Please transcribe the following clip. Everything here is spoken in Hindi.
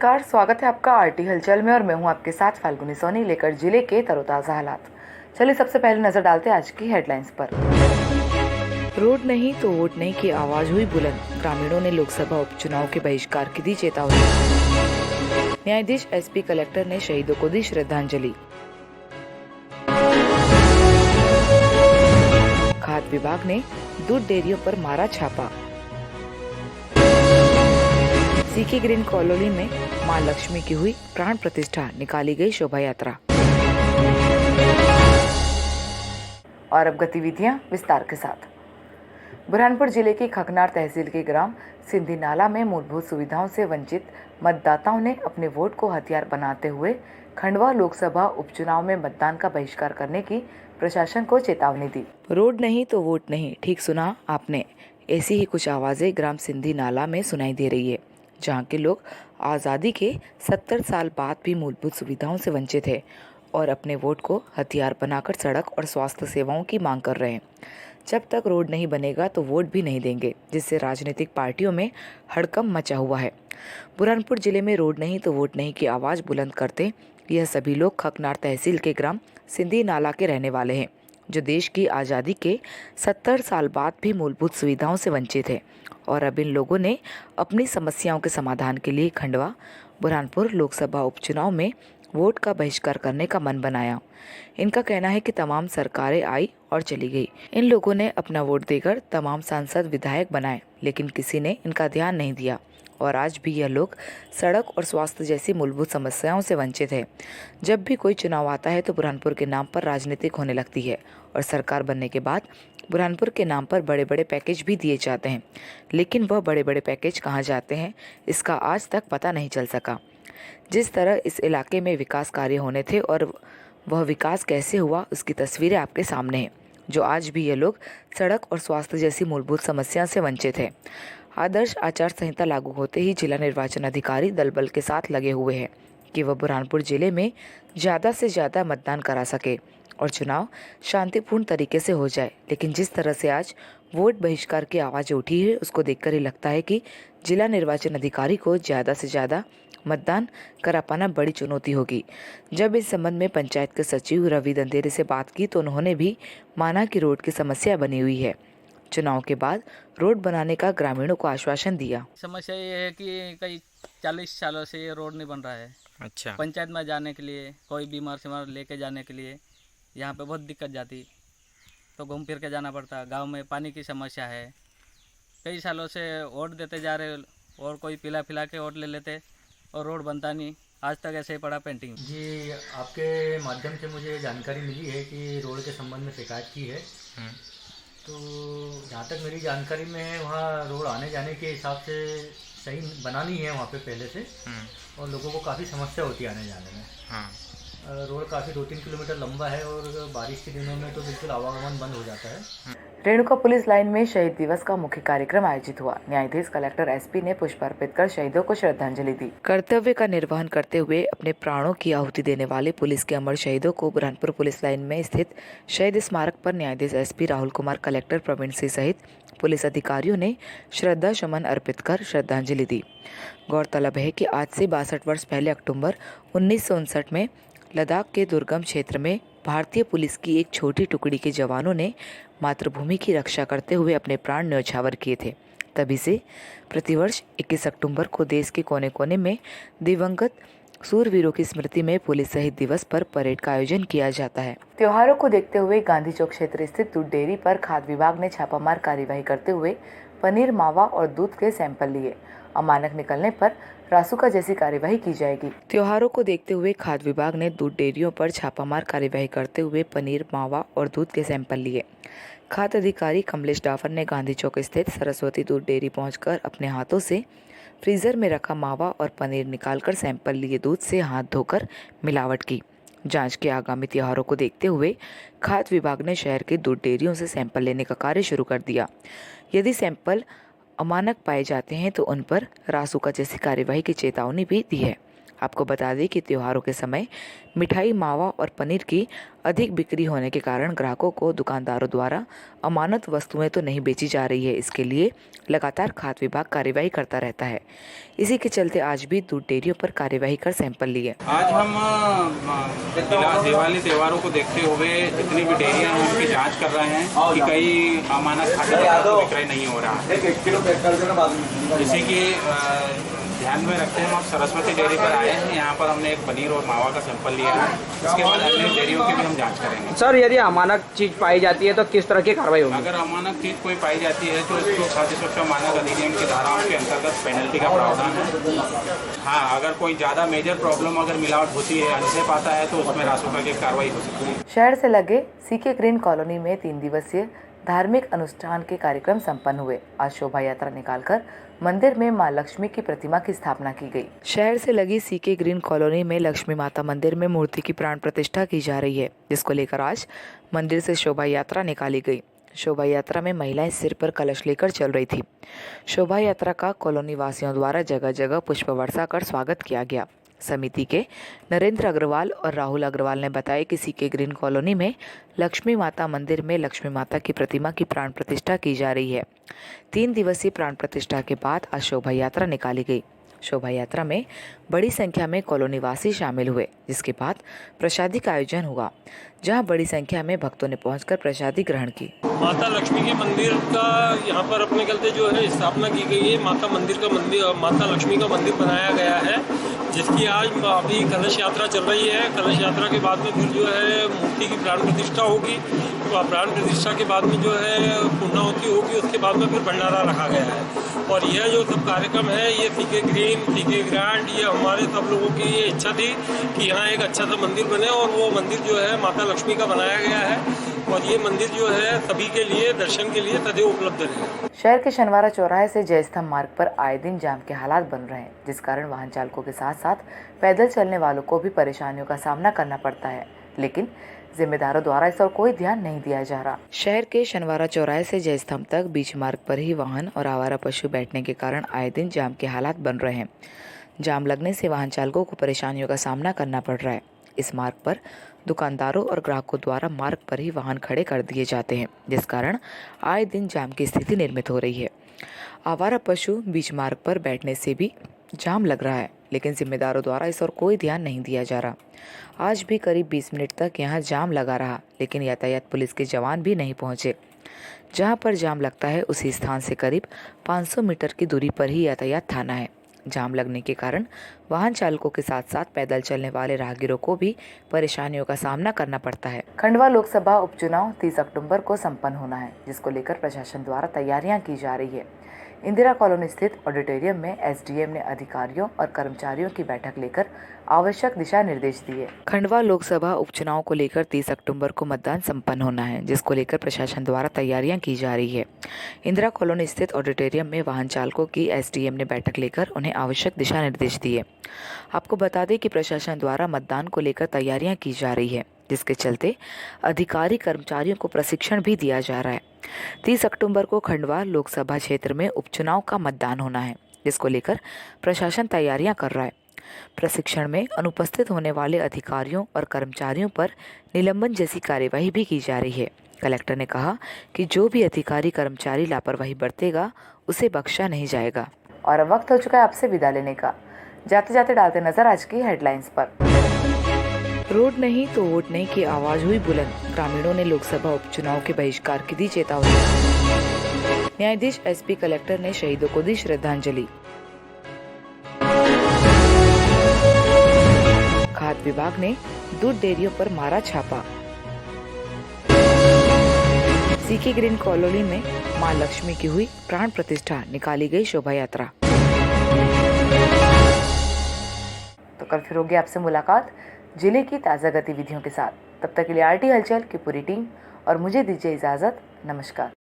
नमस्कार, स्वागत है आपका आरटी हलचल में और मैं हूं आपके साथ फाल्गुनी सोनी लेकर जिले के तरोताज़ा हालात। चलिए सबसे पहले नजर डालते हैं आज की हेडलाइंस पर। रोड नहीं तो वोट नहीं की आवाज हुई बुलंद, ग्रामीणों ने लोकसभा उपचुनाव के बहिष्कार की दी चेतावनी। न्यायाधीश एसपी कलेक्टर ने शहीदों को दी श्रद्धांजलि। खाद्य विभाग ने दूध डेयरियों पर मारा छापा। सीके ग्रीन कॉलोनी में मां लक्ष्मी की हुई प्राण प्रतिष्ठा, निकाली गई शोभा यात्रा। और अब गतिविधियां विस्तार के साथ। बुरहानपुर जिले की खकनार तहसील के ग्राम सिंधी नाला में मूलभूत सुविधाओं से वंचित मतदाताओं ने अपने वोट को हथियार बनाते हुए खंडवा लोकसभा उपचुनाव में मतदान का बहिष्कार करने की प्रशासन को चेतावनी दी। रोड नहीं तो वोट नहीं, ठीक सुना आपने। ऐसी ही कुछ आवाजें ग्राम सिंधी नाला में सुनाई दे रही है, जहां के लोग आज़ादी के 70 साल बाद भी मूलभूत सुविधाओं से वंचित है और अपने वोट को हथियार बनाकर सड़क और स्वास्थ्य सेवाओं की मांग कर रहे हैं। जब तक रोड नहीं बनेगा तो वोट भी नहीं देंगे, जिससे राजनीतिक पार्टियों में हड़कंप मचा हुआ है। बुरहानपुर जिले में रोड नहीं तो वोट नहीं की आवाज़ बुलंद करते यह सभी लोग खकनार तहसील के ग्राम सिंधी नाला के रहने वाले हैं, जो देश की आज़ादी के 70 साल बाद भी मूलभूत सुविधाओं से वंचित है। और अब इन लोगों ने अपनी समस्याओं के समाधान के लिए खंडवा बुरहानपुर लोकसभा उपचुनाव में वोट का बहिष्कार करने का मन बनाया। इनका कहना है कि तमाम सरकारें आई और चली गई, इन लोगों ने अपना वोट देकर तमाम सांसद विधायक बनाए, लेकिन किसी ने इनका ध्यान नहीं दिया और आज भी यह लोग सड़क और स्वास्थ्य जैसी मूलभूत समस्याओं से वंचित है। जब भी कोई चुनाव आता है तो बुरहानपुर के नाम पर राजनीतिक होने लगती है और सरकार बनने के बाद बुरहानपुर के नाम पर बड़े बड़े पैकेज भी दिए जाते हैं, लेकिन वह बड़े बड़े पैकेज कहाँ जाते हैं इसका आज तक पता नहीं चल सका। जिस तरह इस इलाके में विकास कार्य होने थे और वह विकास कैसे हुआ उसकी तस्वीरें आपके सामने हैं, जो आज भी ये लोग सड़क और स्वास्थ्य जैसी मूलभूत समस्या से वंचित है। आदर्श आचार संहिता लागू होते ही जिला निर्वाचन अधिकारी दल बल के साथ लगे हुए हैं कि वह बुरहानपुर जिले में ज़्यादा से ज़्यादा मतदान करा सके और चुनाव शांतिपूर्ण तरीके से हो जाए। लेकिन जिस तरह से आज वोट बहिष्कार की आवाज़ उठी है, उसको देखकर ही लगता है कि जिला निर्वाचन अधिकारी को ज़्यादा से ज़्यादा मतदान करा पाना बड़ी चुनौती होगी। जब इस संबंध में पंचायत के सचिव रवि दंदेरे से बात की तो उन्होंने भी माना कि रोड की समस्या बनी हुई है। चुनाव के बाद रोड बनाने का ग्रामीणों को आश्वासन दिया। समस्या ये है कि कई 40 सालों से ये रोड नहीं बन रहा है। अच्छा। पंचायत में जाने के लिए, कोई बीमार सीमार लेके जाने के लिए यहाँ पे बहुत दिक्कत जाती, तो घूम फिर के जाना पड़ता। गांव में पानी की समस्या है, कई सालों से वोट देते जा रहे और कोई पिला पिला के वोट ले लेते और रोड बनता नहीं, आज तक ऐसे ही पड़ा पेंटिंग। जी, आपके माध्यम से मुझे जानकारी मिली है कि रोड के संबंध में शिकायत की है। तो जहाँ तक मेरी जानकारी में है, वहाँ रोड आने जाने के हिसाब से सही बना नहीं है वहाँ पे पहले से, और लोगों को काफ़ी समस्या होती है आने जाने में। हाँ। रोड काफ़ी 2-3 किलोमीटर लंबा है और बारिश के दिनों में तो बिल्कुल आवागमन बंद हो जाता है। रेणुका पुलिस लाइन में शहीद दिवस का मुख्य कार्यक्रम आयोजित हुआ। न्यायाधीश कलेक्टर एसपी ने पुष्प अर्पित कर शहीदों को श्रद्धांजलि दी। कर्तव्य का निर्वहन करते हुए अपने प्राणों की आहुति देने वाले पुलिस के अमर शहीदों को बुरहानपुर पुलिस लाइन में स्थित शहीद स्मारक पर न्यायाधीश एसपी राहुल कुमार, कलेक्टर प्रवीण सिंह सहित पुलिस अधिकारियों ने श्रद्धा सुमन अर्पित कर श्रद्धांजलि दी। गौरतलब है कि आज से 62 वर्ष पहले अक्टूबर 1959 में लद्दाख के दुर्गम क्षेत्र में भारतीय पुलिस की एक छोटी टुकड़ी के जवानों ने मातृभूमि की रक्षा करते हुए अपने प्राण न्यौछावर किए थे। तभी से प्रतिवर्ष 21 अक्टूबर को देश के कोने कोने में दिवंगत सूरवीरों की स्मृति में पुलिस शहीद दिवस पर परेड का आयोजन किया जाता है। त्योहारों को देखते हुए गांधी चौक क्षेत्र स्थित दूध डेयरी पर खाद्य विभाग ने छापामार कार्यवाही करते हुए पनीर, मावा और दूध के सैंपल लिए। अमानक निकलने पर रासुका जैसी कार्यवाही की जाएगी। त्योहारों को देखते हुए खाद्य विभाग ने दूध डेयरियों पर छापामार कार्यवाही करते हुए पनीर, मावा और दूध के सैंपल लिए। खाद्य अधिकारी कमलेश डाफर ने गांधी चौक स्थित सरस्वती दूध डेयरी पहुंचकर अपने हाथों से फ्रीजर में रखा मावा और पनीर निकालकर सैंपल लिए दूध से हाथ धोकर मिलावट की। जांच के आगामी त्योहारों को देखते हुए खाद्य विभाग ने शहर के दूध डेयरियों से सैंपल लेने का कार्य शुरू कर दिया। यदि सैंपल अमानक पाए जाते हैं तो उन पर रासुका जैसी कार्यवाही की चेतावनी भी दी है। आपको बता दें कि त्योहारों के समय मिठाई, मावा और पनीर की अधिक बिक्री होने के कारण ग्राहकों को दुकानदारों द्वारा अमानत वस्तुएं तो नहीं बेची जा रही है। इसके लिए लगातार खाद्य विभाग कार्यवाही करता रहता है। इसी के चलते आज भी दूध डेयरियों पर कार्यवाही कर सैंपल लिए। आज हम दिवाली त्योहारों को देखते हुए जितनी भी डेयरियां हैं उनकी जांच कर रहे हैं कि कई अमानक खाद्य पदार्थ का विक्रय नहीं हो रहा है। इसी की ध्यान में रखते हैं हम सरस्वती डेयरी पर आए हैं। यहाँ पर हमने एक पनीर और मावा का सैंपल लिया है। इसके बाद अन्य डेयरियों की भी हम जांच करेंगे। सर, यदि अमानक चीज पाई जाती है तो किस तरह की कार्रवाई होगी? अगर अमानक चीज कोई पाई जाती है तो इसको खाद्य सुरक्षा मानक अधिनियम की धाराओं के अंतर्गत पेनल्टी का प्रावधान है। हाँ, अगर कोई ज़्यादा मेजर प्रॉब्लम अगर मिलावट होती है, अनसेफ आता है, तो उसमें रासुका की कार्रवाई हो सकती है। शहर से लगे सीके ग्रीन कॉलोनी में 3 दिवसीय धार्मिक अनुष्ठान के कार्यक्रम संपन्न हुए। आज शोभा यात्रा निकालकर मंदिर में मां लक्ष्मी की प्रतिमा की स्थापना की गई। शहर से लगी सीके ग्रीन कॉलोनी में लक्ष्मी माता मंदिर में मूर्ति की प्राण प्रतिष्ठा की जा रही है, जिसको लेकर आज मंदिर से शोभा यात्रा निकाली गई। शोभा यात्रा में महिलाएं सिर पर कलश लेकर चल रही थी। शोभा यात्रा का कॉलोनी वासियों द्वारा जगह जगह पुष्प वर्षा कर स्वागत किया गया। समिति के नरेंद्र अग्रवाल और राहुल अग्रवाल ने बताया कि सीके ग्रीन कॉलोनी में लक्ष्मी माता मंदिर में लक्ष्मी माता की प्रतिमा की प्राण प्रतिष्ठा की जा रही है। 3 दिवसीय प्राण प्रतिष्ठा के बाद आज शोभा यात्रा निकाली गई। शोभा यात्रा में बड़ी संख्या में कॉलोनी वासी शामिल हुए, जिसके बाद प्रसादी का आयोजन हुआ, जहां बड़ी संख्या में भक्तों ने पहुंचकर प्रसादी ग्रहण की। माता लक्ष्मी के मंदिर का यहाँ पर अपने गलते जो है स्थापना की गई है। माता लक्ष्मी का मंदिर बनाया गया है, जिसकी आज अभी कलश यात्रा चल रही है। कलश यात्रा के बाद में फिर जो है मूर्ति की प्राण प्रतिष्ठा होगी। तो प्राण प्रतिष्ठा के बाद में जो है पूर्णाहुति होगी। उसके बाद में फिर भंडारा रखा गया है। और यह जो सब कार्यक्रम है, ये सीके ग्रीन, सीके ग्रैंड, ये हमारे सब लोगों की ये इच्छा थी कि यहाँ एक अच्छा सा मंदिर बने, और वो मंदिर जो है माता लक्ष्मी का बनाया गया है। और ये मंदिर जो है सभी के लिए दर्शन के लिए सदैव उपलब्ध रहेगा। शहर के शनिवारा चौराहे से जयस्तंभ मार्ग पर आए दिन जाम के हालात बन रहे हैं, जिस कारण वाहन चालकों के साथ साथ पैदल चलने वालों को भी परेशानियों का सामना करना पड़ता है, लेकिन जिम्मेदारों द्वारा इस पर कोई ध्यान नहीं दिया जा रहा। शहर के शनिवारा चौराहे से जयस्तंभ तक बीच मार्ग पर ही वाहन और आवारा पशु बैठने के कारण आए दिन जाम के हालात बन रहे हैं। जाम लगने से वाहन चालकों को परेशानियों का सामना करना पड़ रहा है। इस मार्ग पर दुकानदारों और ग्राहकों द्वारा मार्ग पर ही वाहन खड़े कर दिए जाते हैं, जिस कारण आए दिन जाम की स्थिति निर्मित हो रही है। आवारा पशु बीच मार्ग पर बैठने से भी जाम लग रहा है, लेकिन जिम्मेदारों द्वारा इस और कोई ध्यान नहीं दिया जा रहा। आज भी करीब 20 मिनट तक यहाँ जाम लगा रहा, लेकिन यातायात पुलिस के जवान भी नहीं पहुँचे। जहाँ पर जाम लगता है उसी स्थान से करीब 500 मीटर की दूरी पर ही यातायात थाना है। जाम लगने के कारण वाहन चालकों के साथ साथ पैदल चलने वाले राहगीरों को भी परेशानियों का सामना करना पड़ता है। खंडवा लोकसभा उपचुनाव 30 अक्टूबर को संपन्न होना है, जिसको लेकर प्रशासन द्वारा तैयारियां की जा रही है। इंदिरा कॉलोनी स्थित ऑडिटोरियम में एसडीएम ने अधिकारियों और कर्मचारियों की बैठक लेकर आवश्यक दिशा निर्देश दिए। खंडवा लोकसभा उपचुनाव को लेकर 30 अक्टूबर को मतदान संपन्न होना है, जिसको लेकर प्रशासन द्वारा तैयारियां की जा रही है। इंदिरा कॉलोनी स्थित ऑडिटोरियम में वाहन चालकों की एसडीएम ने बैठक लेकर उन्हें आवश्यक दिशा निर्देश दिए। आपको बता दें कि प्रशासन द्वारा मतदान को लेकर तैयारियां की जा रही है, जिसके चलते अधिकारी कर्मचारियों को प्रशिक्षण भी दिया जा रहा है। 30 अक्टूबर को खंडवा लोकसभा क्षेत्र में उपचुनाव का मतदान होना है, जिसको लेकर प्रशासन तैयारियां कर रहा है। प्रशिक्षण में अनुपस्थित होने वाले अधिकारियों और कर्मचारियों पर निलंबन जैसी कार्यवाही भी की जा रही है। कलेक्टर ने कहा कि जो भी अधिकारी कर्मचारी लापरवाही बरतेगा उसे बख्शा नहीं जाएगा। और अब वक्त हो चुका है आपसे विदा लेने का। जाते जाते डालते नजर आज की हेडलाइंस पर। रोड नहीं तो वोट नहीं की आवाज हुई बुलंद, ग्रामीणों ने लोकसभा उपचुनाव के बहिष्कार की दी चेतावनी। न्यायाधीश एसपी कलेक्टर ने शहीदों को दी श्रद्धांजलि। खाद्य विभाग ने दूध डेयरियों पर मारा छापा। सीके ग्रीन कॉलोनी में मां लक्ष्मी की हुई प्राण प्रतिष्ठा, निकाली गई शोभा यात्रा। तो कल फिर होगी आपसे मुलाकात जिले की ताज़ा गतिविधियों के साथ। तब तक के लिए आरटी हलचल की पूरी टीम और मुझे दीजिए इजाज़त। नमस्कार।